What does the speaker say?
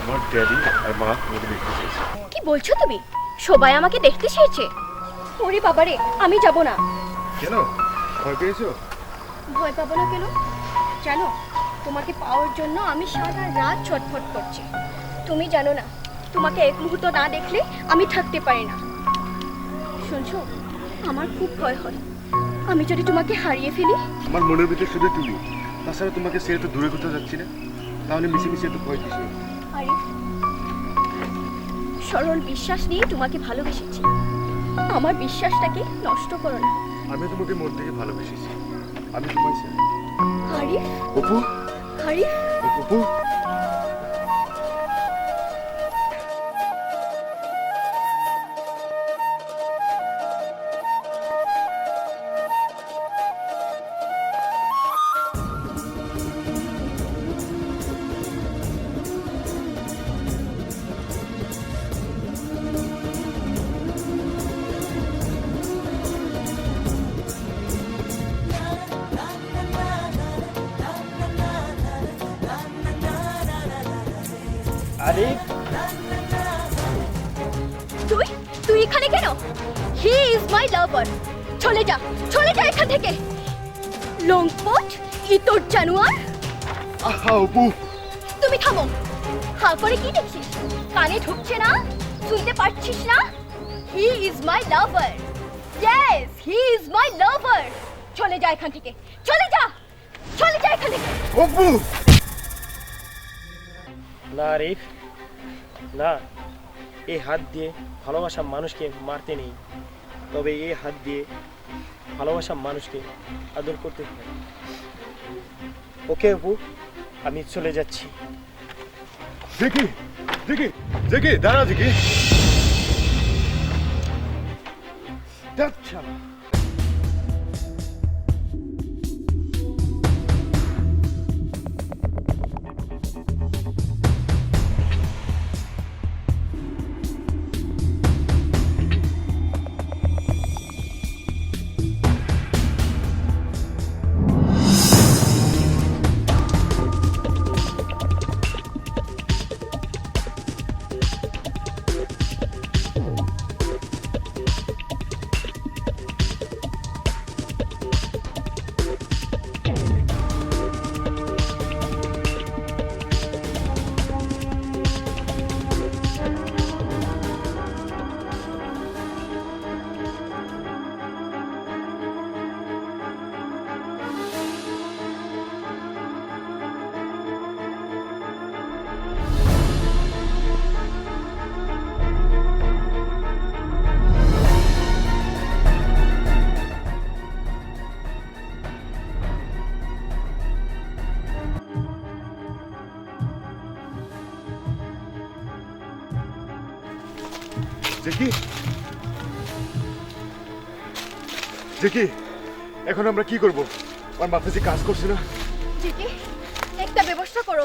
তোমার ড্যাডি আর মা তোমাকে দেখতে চেয়েছে। কি বলছো তুমি? সবাই আমাকে দেখতে চেয়েছে? ওরে বাবারে, আমি যাব না। কেন, ভয় পেয়েছো? ভয় পাবো না কেন? জানো, তোমাকে পাওয়ার জন্য আমি সারা রাত ছটফট করছি। তুমি জানো না, তোমাকে এক মুহূর্ত না দেখলে আমি থাকতে পারি না। শুনছো, আমার খুব ভয় হয়। আমি যদি তোমাকে হারিয়ে ফেলি? আমার মনের ভিতরে শুধু তুমি, তাছাড়া তোমাকে ছেড়ে তো দূরে কোথাও যাচ্ছি না, তাহলে মিশে এত ভয় কিসে? আরিফ, সরল বিশ্বাস নিয়ে তোমাকে ভালোবেসেছি। আমার বিশ্বাসটাকে নষ্ট করো না। আমি তোমাকে মন থেকে ভালোবেসেছি। আমি তোমায় চাই। আরিফ, অপু, আরিফ, অপু। আরিফ, তুই তুই এখানে কেন? হি ইজ মাই লাভার। চলে যা, চলে যা এখান থেকে। লংপট, ইতর জানোয়ার। আহা অপু, তুমি থামো। হা করে কি দেখছিস? কানে ঢুকছে না? শুনতে পাচ্ছিস না? He is my lover. Yes, he is my lover. চলে যা এখান থেকে, চলে যা, চলে যা এখান থেকে। অপু। না আরিফ, না, এই হাত দিয়ে ভালোবাসা মানুষকে মারতে নেই, তবে এই হাত দিয়ে ভালোবাসা মানুষকে আদর করতে হয়। ওকে অপু, আমি চলে যাচ্ছি। জেকি, জেকি, জেকি, দাঁড়া জেকি। আচ্ছা, জেকি, জেকি, এখন আমরা কি করব? আমার মাথা যে কাজ করছে না। জিকি, একটা ব্যবস্থা করো।